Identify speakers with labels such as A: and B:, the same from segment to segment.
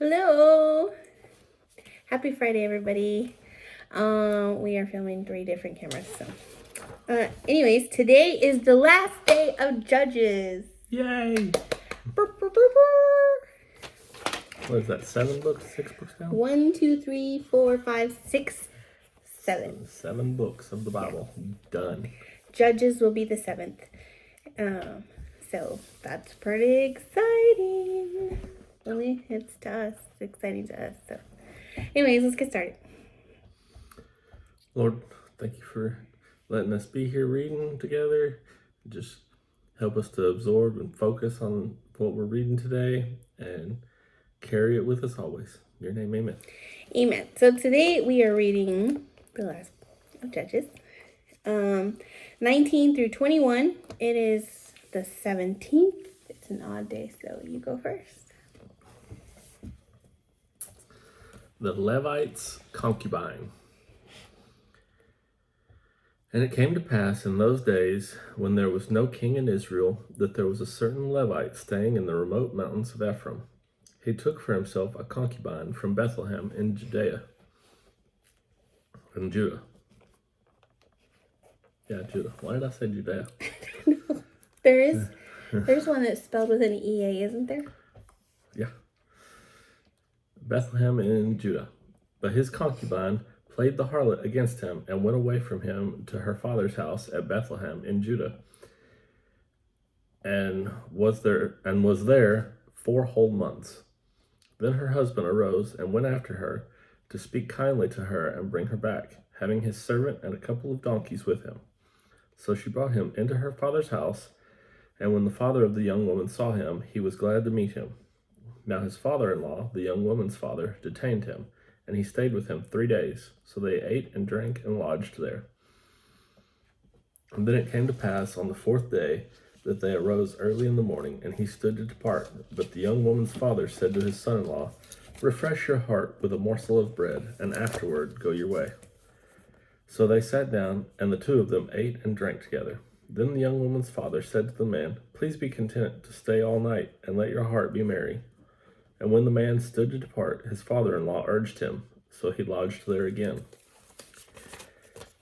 A: Hello. Happy Friday, everybody. We are filming 3 different cameras. Anyways, today is the last day of Judges.
B: Yay!
A: Brr, brr, brr, brr.
B: What is that? 7 books? 6 books now?
A: 1, 2, 3, 4, 5, 6, 7.
B: 7 books of the Bible. Done.
A: Judges will be the 7th. So that's pretty exciting. Only it's to us. It's exciting to us. So, anyways, let's get started.
B: Lord, thank you for letting us be here reading together. Just help us to absorb and focus on what we're reading today and carry it with us always. In your name, amen.
A: Amen. So today we are reading the last of Judges, 19 through 21. It is the 17th. It's an odd day, so you go first.
B: The Levite's concubine. And it came to pass in those days, when there was no king in Israel, that there was a certain Levite staying in the remote mountains of Ephraim. He took for himself a concubine from Bethlehem in Judah. Yeah, Judah. Why did I say Judea?
A: There's one that's spelled with an EA, isn't there?
B: Yeah. Bethlehem in Judah. But his concubine played the harlot against him and went away from him to her father's house at Bethlehem in Judah, and was there 4 whole months. Then her husband arose and went after her to speak kindly to her and bring her back, having his servant and a couple of donkeys with him. So she brought him into her father's house, and when the father of the young woman saw him, he was glad to meet him. Now his father-in-law, the young woman's father, detained him, and he stayed with him 3 days. So they ate and drank and lodged there. And then it came to pass on the 4th day that they arose early in the morning, and he stood to depart. But the young woman's father said to his son-in-law, "Refresh your heart with a morsel of bread, and afterward go your way." So they sat down, and the 2 of them ate and drank together. Then the young woman's father said to the man, "Please be content to stay all night, and let your heart be merry." And when the man stood to depart, his father-in-law urged him, so he lodged there again.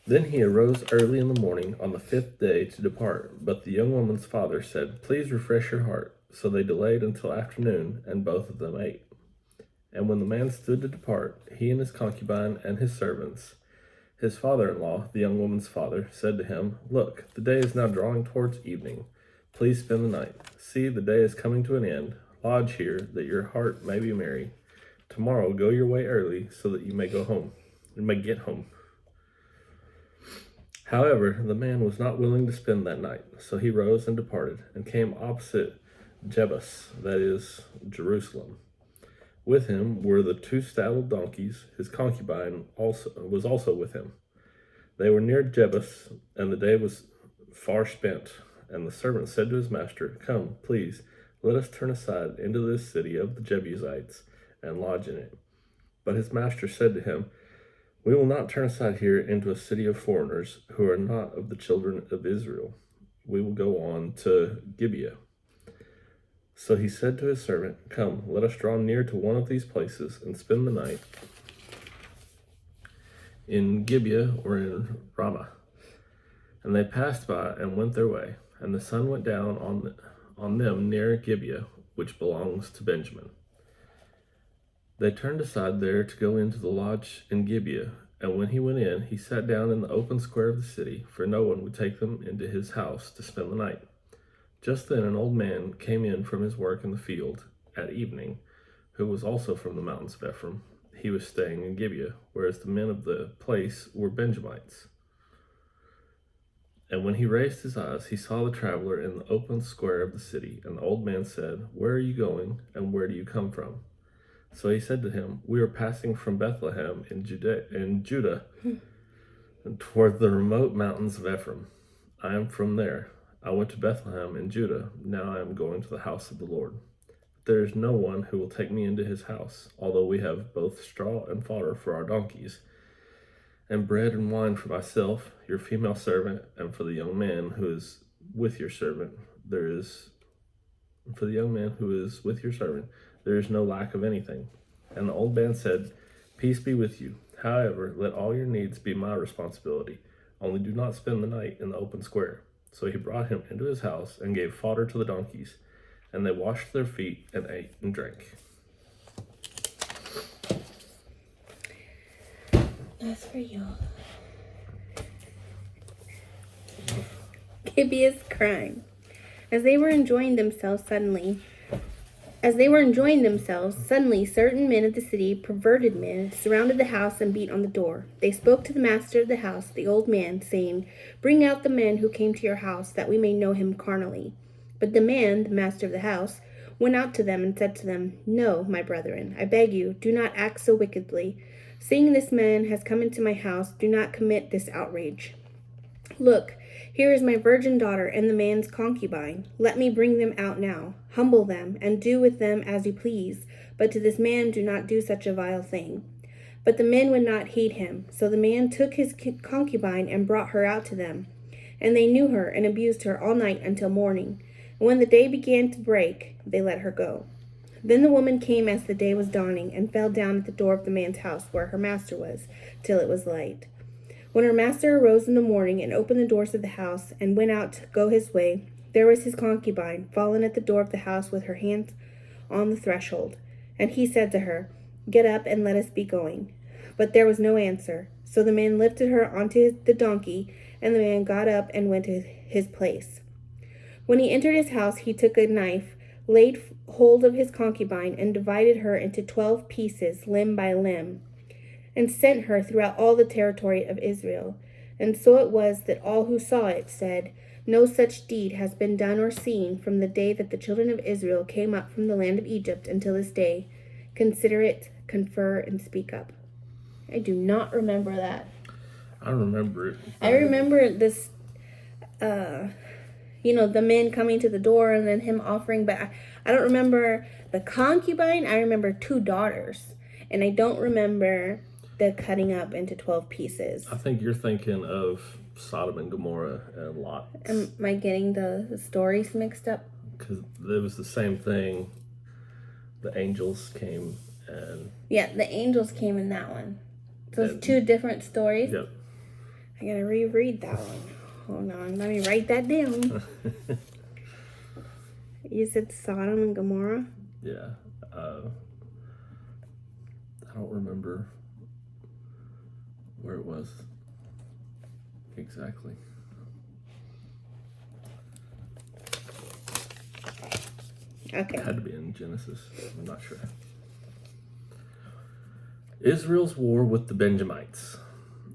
B: Then he arose early in the morning on the 5th day to depart. But the young woman's father said, "Please refresh your heart." So they delayed until afternoon, and both of them ate. And when the man stood to depart, he and his concubine and his servants, his father-in-law, the young woman's father, said to him, "Look, the day is now drawing towards evening. Please spend the night. See, the day is coming to an end. Lodge here, that your heart may be merry. Tomorrow go your way early, so that you may get home." However, the man was not willing to spend that night, so he rose and departed, and came opposite Jebus, that is, Jerusalem. With him were the 2 saddled donkeys. His concubine was also with him. They were near Jebus, and the day was far spent. And the servant said to his master, "Come, please, let us turn aside into this city of the Jebusites and lodge in it." But his master said to him, "We will not turn aside here into a city of foreigners who are not of the children of Israel. We will go on to Gibeah." So he said to his servant, "Come, let us draw near to one of these places and spend the night in Gibeah or in Ramah." And they passed by and went their way, and the sun went down on them near Gibeah, which belongs to Benjamin. They turned aside there to go into the lodge in Gibeah, and when he went in, he sat down in the open square of the city, for no one would take them into his house to spend the night. Just then an old man came in from his work in the field at evening, who was also from the mountains of Ephraim. He was staying in Gibeah, whereas the men of the place were Benjamites. And when he raised his eyes, he saw the traveler in the open square of the city. And the old man said, "Where are you going, and where do you come from?" So he said to him, "We are passing from Bethlehem in Judah toward the remote mountains of Ephraim. I am from there. I went to Bethlehem in Judah. Now I am going to the house of the Lord. There is no one who will take me into his house, although we have both straw and fodder for our donkeys, and bread and wine for myself, your female servant, and for the young man who is with your servant. There is For the young man who is with your servant, there is no lack of anything. And the old man said, Peace be with you. However, let all your needs be my responsibility. Only do not spend the night in the open square. So he brought him into his house and gave fodder to the donkeys, and they washed their feet and ate and drank.
A: That's for you. Gibeah's crime. As they were enjoying themselves, suddenly certain men of the city, perverted men, surrounded the house and beat on the door. They spoke to the master of the house, the old man, saying, Bring out the man who came to your house, that we may know him carnally. But the man, the master of the house, went out to them and said to them, No, my brethren, I beg you, do not act so wickedly. Seeing this man has come into my house, do not commit this outrage. Look, here is my virgin daughter and the man's concubine. Let me bring them out now. Humble them, and do with them as you please. But to this man do not do such a vile thing. But the men would not heed him. So the man took his concubine and brought her out to them. And they knew her and abused her all night until morning. And when the day began to break, they let her go. Then the woman came as the day was dawning, and fell down at the door of the man's house where her master was, till it was light. When her master arose in the morning and opened the doors of the house and went out to go his way, there was his concubine, fallen at the door of the house with her hands on the threshold. And he said to her, Get up and let us be going. But there was no answer. So the man lifted her onto the donkey, and the man got up and went to his place. When he entered his house, he took a knife, laid hold of his concubine, and divided her into 12 pieces, limb by limb, and sent her throughout all the territory of Israel. And so it was that all who saw it said, No such deed has been done or seen from the day that the children of Israel came up from the land of Egypt until this day. Consider it, confer, and speak up. I do not remember that.
B: I remember it.
A: I remember this, the men coming to the door and then him offering back. I don't remember the concubine. I remember 2 daughters. And I don't remember the cutting up into 12 pieces.
B: I think you're thinking of Sodom and Gomorrah and Lot.
A: Am I getting the stories mixed up?
B: Because it was the same thing. The angels came and...
A: Yeah, the angels came in that one. So it's 2 different stories?
B: Yep.
A: I gotta reread that one. Hold on, let me write that down. You said Sodom and Gomorrah?
B: Yeah. I don't remember where it was exactly.
A: Okay.
B: It had to be in Genesis. I'm not sure. Israel's war with the Benjamites.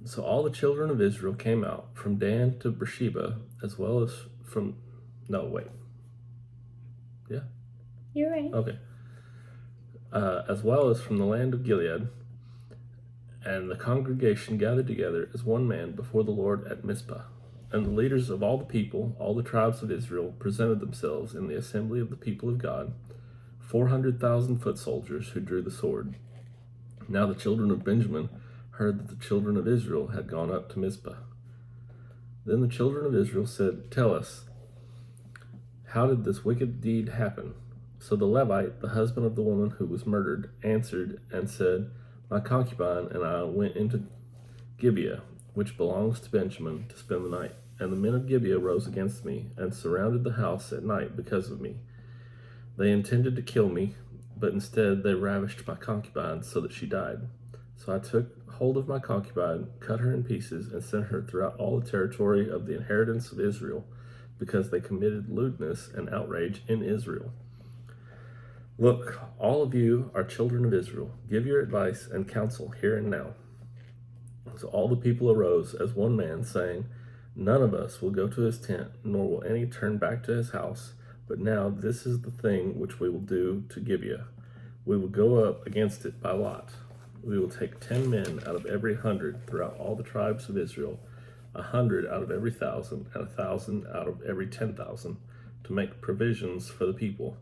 B: So all the children of Israel came out from Dan to Beersheba, as well as from... No, wait. Yeah?
A: You're right.
B: Okay. As well as from the land of Gilead, and the congregation gathered together as one man before the Lord at Mizpah. And the leaders of all the people, all the tribes of Israel, presented themselves in the assembly of the people of God, 400,000 foot soldiers who drew the sword. Now the children of Benjamin heard that the children of Israel had gone up to Mizpah. Then the children of Israel said, Tell us, how did this wicked deed happen? So the Levite, the husband of the woman who was murdered, answered and said, My concubine and I went into Gibeah, which belongs to Benjamin, to spend the night. And the men of Gibeah rose against me and surrounded the house at night because of me. They intended to kill me, but instead they ravished my concubine so that she died. So I took hold of my concubine, cut her in pieces, and sent her throughout all the territory of the inheritance of Israel, because they committed lewdness and outrage in Israel. Look, all of you are children of Israel. Give your advice and counsel here and now. So all the people arose as one man, saying, None of us will go to his tent, nor will any turn back to his house. But now this is the thing which we will do to Gibeah. We will go up against it by lot. We will take 10 men out of every 100 throughout all the tribes of Israel, 100 out of every 1,000, and 1,000 out of every 10,000, to make provisions for the people,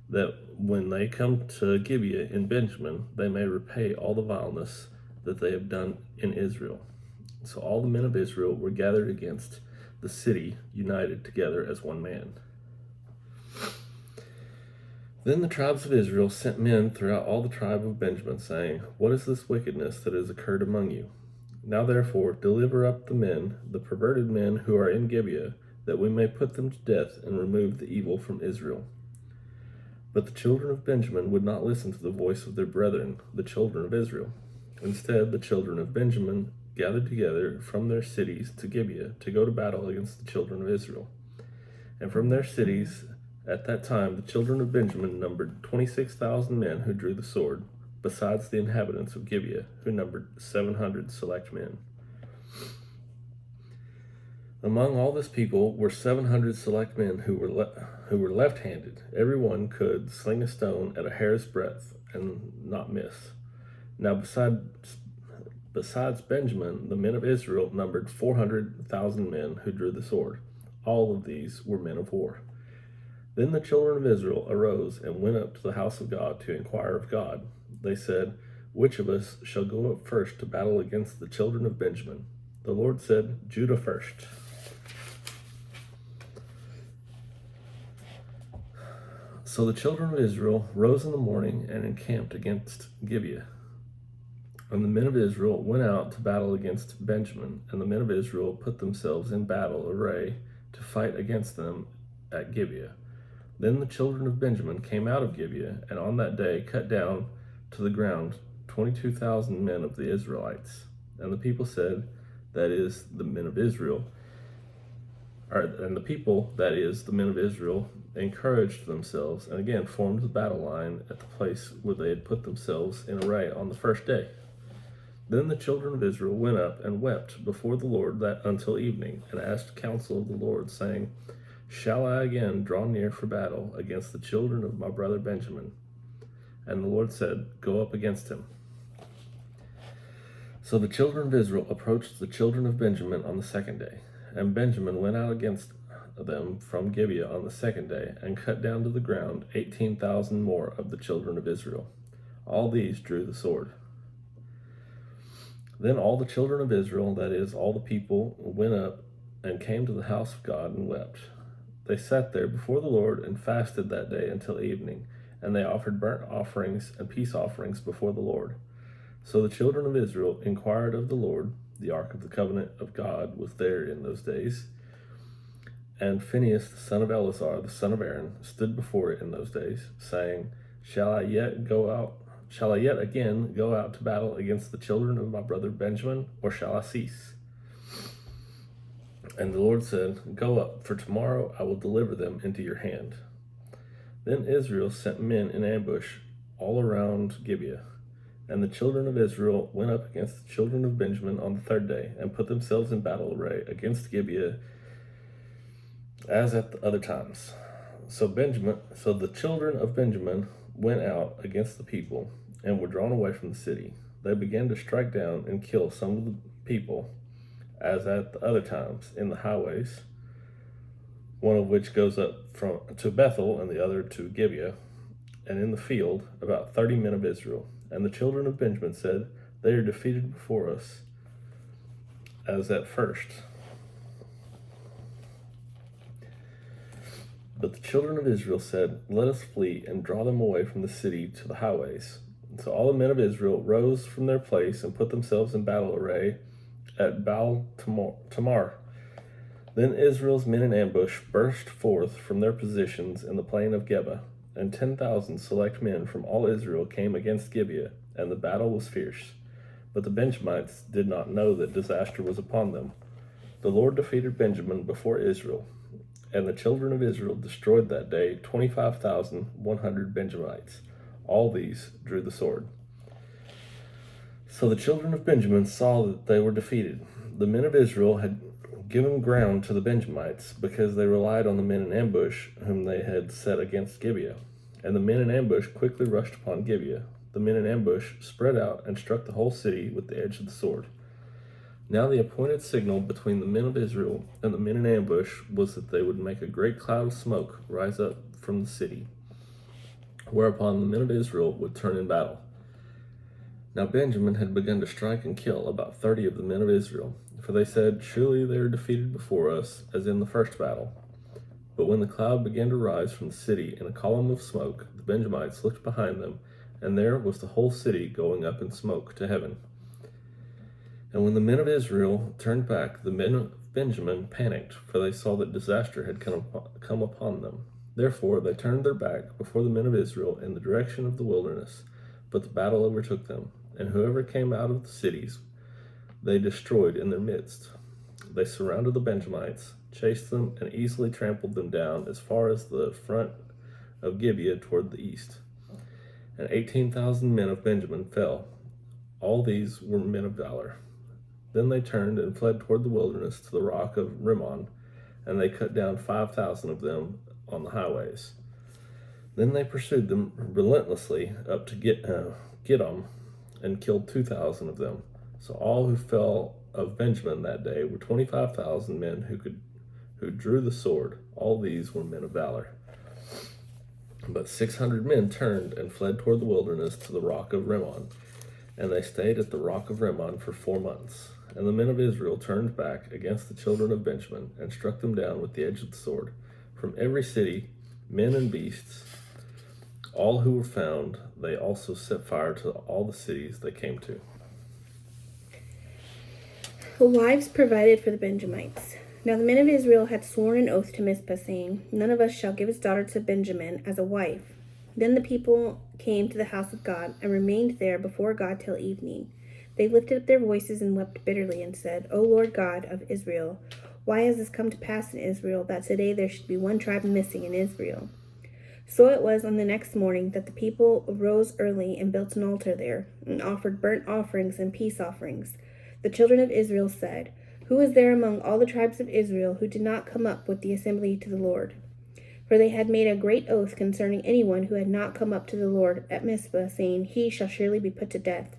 B: that when they come to Gibeah in Benjamin, they may repay all the vileness that they have done in Israel. So all the men of Israel were gathered against the city, united together as one man. Then the tribes of Israel sent men throughout all the tribe of Benjamin, saying, What is this wickedness that has occurred among you? Now therefore deliver up the men, the perverted men who are in Gibeah, that we may put them to death and remove the evil from Israel. But the children of Benjamin would not listen to the voice of their brethren, the children of Israel. Instead, the children of Benjamin gathered together from their cities to Gibeah to go to battle against the children of Israel. And from their cities at that time the children of Benjamin numbered 26,000 men who drew the sword, besides the inhabitants of Gibeah, who numbered 700 select men. Among all this people were 700 select men who were left-handed. Every one could sling a stone at a hair's breadth and not miss. Now besides Benjamin, the men of Israel numbered 400,000 men who drew the sword. All of these were men of war. Then the children of Israel arose and went up to the house of God to inquire of God. They said, Which of us shall go up first to battle against the children of Benjamin? The Lord said, Judah first. So the children of Israel rose in the morning and encamped against Gibeah. And the men of Israel went out to battle against Benjamin, and the men of Israel put themselves in battle array to fight against them at Gibeah. Then the children of Benjamin came out of Gibeah, and on that day cut down to the ground 22,000 men of the Israelites. And the people said, that is, the men of Israel, and the people, that is, the men of Israel, encouraged themselves, and again formed the battle line at the place where they had put themselves in array on the first day. Then the children of Israel went up and wept before the Lord that until evening, and asked counsel of the Lord, saying, Shall I again draw near for battle against the children of my brother Benjamin? And the Lord said, Go up against him. So the children of Israel approached the children of Benjamin on the second day, and Benjamin went out against them from Gibeah on the second day, and cut down to the ground 18,000 more of the children of Israel. All these drew the sword. Then all the children of Israel, that is, all the people, went up and came to the house of God and wept. They sat there before the Lord and fasted that day until evening, and they offered burnt offerings and peace offerings before the Lord. So the children of Israel inquired of the Lord. The ark of the covenant of God was there in those days. And Phinehas, the son of Eleazar, the son of Aaron, stood before it in those days, saying, Shall I yet again go out to battle against the children of my brother Benjamin, or shall I cease? And the Lord said, Go up, for tomorrow I will deliver them into your hand. Then Israel sent men in ambush all around Gibeah. And the children of Israel went up against the children of Benjamin on the third day, and put themselves in battle array against Gibeah as at the other times. So the children of Benjamin went out against the people, and were drawn away from the city. They began to strike down and kill some of the people, as at the other times, in the highways, one of which goes up to Bethel, and the other to Gibeah, and in the field about 30 men of Israel. And the children of Benjamin said, They are defeated before us, as at first. But the children of Israel said, Let us flee and draw them away from the city to the highways. And so all the men of Israel rose from their place and put themselves in battle array at Baal Tamar. Then Israel's men in ambush burst forth from their positions in the plain of Geba, and 10,000 select men from all Israel came against Gibeah, and the battle was fierce. But the Benjamites did not know that disaster was upon them. The Lord defeated Benjamin before Israel, and the children of Israel destroyed that day 25,100 Benjamites. All these drew the sword. So the children of Benjamin saw that they were defeated. The men of Israel had given ground to the Benjamites, because they relied on the men in ambush whom they had set against Gibeah. And the men in ambush quickly rushed upon Gibeah. The men in ambush spread out and struck the whole city with the edge of the sword. Now the appointed signal between the men of Israel and the men in ambush was that they would make a great cloud of smoke rise up from the city, whereupon the men of Israel would turn in battle. Now Benjamin had begun to strike and kill about 30 of the men of Israel, for they said, Surely they are defeated before us, as in the first battle. But when the cloud began to rise from the city in a column of smoke, the Benjamites looked behind them, and there was the whole city going up in smoke to heaven. And when the men of Israel turned back, the men of Benjamin panicked, for they saw that disaster had come upon them. Therefore they turned their back before the men of Israel in the direction of the wilderness, but the battle overtook them, and whoever came out of the cities they destroyed in their midst. They surrounded the Benjamites, chased them, and easily trampled them down as far as the front of Gibeah toward the east. And 18,000 men of Benjamin fell. All these were men of valor. Then they turned and fled toward the wilderness to the rock of Rimmon, and they cut down 5,000 of them on the highways. Then they pursued them relentlessly up to Gidom, and killed 2,000 of them. So all who fell of Benjamin that day were 25,000 men who drew the sword. All these were men of valor. But 600 men turned and fled toward the wilderness to the rock of Rimmon, and they stayed at the rock of Rimmon for 4 months. And the men of Israel turned back against the children of Benjamin, and struck them down with the edge of the sword. From every city, men and beasts, all who were found, they also set fire to all the cities they came to.
A: The wives provided for the Benjamites. Now the men of Israel had sworn an oath to Mizpah, saying, None of us shall give his daughter to Benjamin as a wife. Then the people came to the house of God, and remained there before God till evening. They lifted up their voices and wept bitterly, and said, O Lord God of Israel, why has this come to pass in Israel, that today there should be one tribe missing in Israel? So it was on the next morning that the people arose early and built an altar there, and offered burnt offerings and peace offerings. The children of Israel said, Who is there among all the tribes of Israel who did not come up with the assembly to the Lord? For they had made a great oath concerning anyone who had not come up to the Lord at Mizpah, saying, He shall surely be put to death.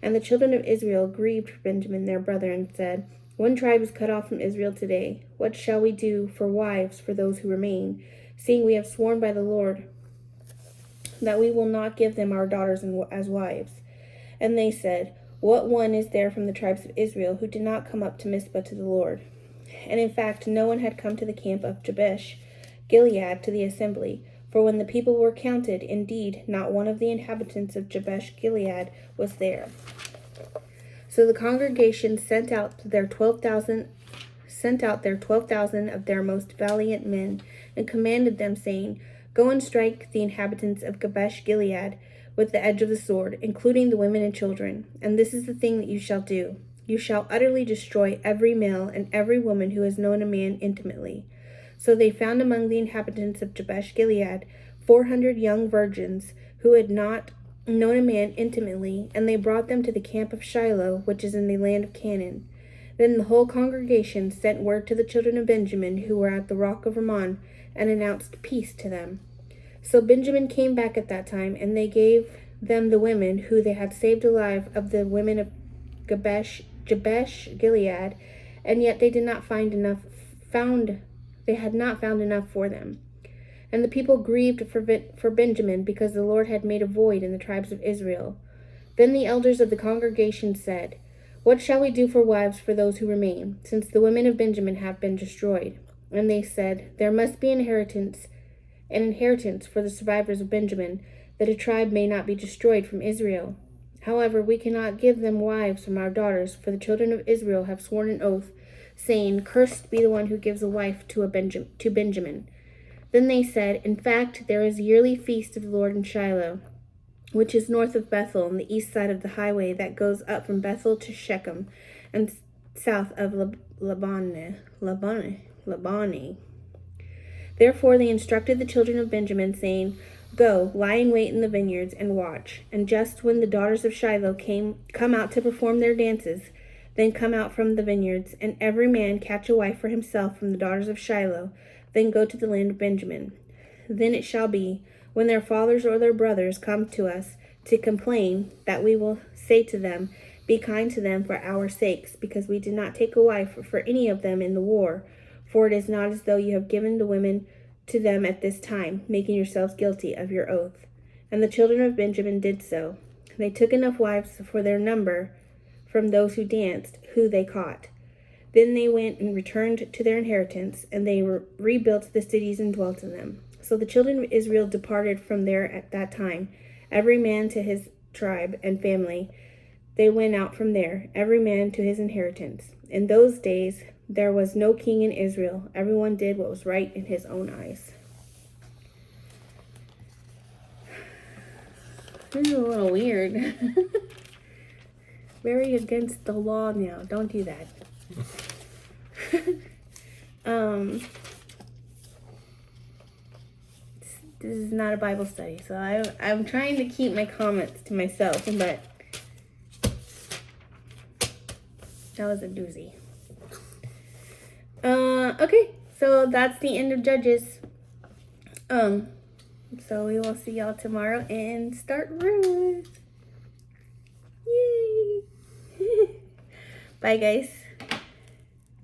A: And the children of Israel grieved for Benjamin their brother, and said, One tribe is cut off from Israel today. What shall we do for wives for those who remain, seeing we have sworn by the Lord that we will not give them our daughters as wives? And they said, What one is there from the tribes of Israel who did not come up to Mizpah to the Lord? And in fact, no one had come to the camp of Jabesh Gilead to the assembly. For when the people were counted, indeed, not one of the inhabitants of Jabesh Gilead was there. So the congregation sent out their 12,000 of their most valiant men, and commanded them, saying, Go and strike the inhabitants of Jabesh Gilead with the edge of the sword, including the women and children. And this is the thing that you shall do. You shall utterly destroy every male and every woman who has known a man intimately. So they found among the inhabitants of Jabesh Gilead 400 young virgins who had not known a man intimately, and they brought them to the camp of Shiloh, which is in the land of Canaan. Then the whole congregation sent word to the children of Benjamin who were at the rock of Rimmon, and announced peace to them. So Benjamin came back at that time, and they gave them the women who they had saved alive of the women of Jabesh Gilead, and yet they had not found enough for them. And the people grieved for Benjamin, because the Lord had made a void in the tribes of Israel. Then the elders of the congregation said, What shall we do for wives for those who remain, since the women of Benjamin have been destroyed? And they said, There must be an inheritance for the survivors of Benjamin, that a tribe may not be destroyed from Israel. However, we cannot give them wives from our daughters, for the children of Israel have sworn an oath, saying, Cursed be the one who gives a wife to Benjamin. Then they said, In fact, there is a yearly feast of the Lord in Shiloh, which is north of Bethel, on the east side of the highway that goes up from Bethel to Shechem, and south of Labani. Therefore they instructed the children of Benjamin, saying, Go, lie in wait in the vineyards, and watch. And just when the daughters of Shiloh come out to perform their dances, then come out from the vineyards, and every man catch a wife for himself from the daughters of Shiloh, then go to the land of Benjamin. Then it shall be, when their fathers or their brothers come to us to complain, that we will say to them, Be kind to them for our sakes, because we did not take a wife for any of them in the war. For it is not as though you have given the women to them at this time, making yourselves guilty of your oath. And the children of Benjamin did so. They took enough wives for their number from those who danced, who they caught. Then they went and returned to their inheritance, and they rebuilt the cities and dwelt in them. So the children of Israel departed from there at that time, every man to his tribe and family. They went out from there, every man to his inheritance. In those days there was no king in Israel. Everyone did what was right in his own eyes. This is a little weird. Very against the law now. Don't do that. This is not a Bible study, so I'm trying to keep my comments to myself, but that was a doozy. Okay, so that's the end of Judges. So we will see y'all tomorrow and start Ruth. Yay! Bye, guys.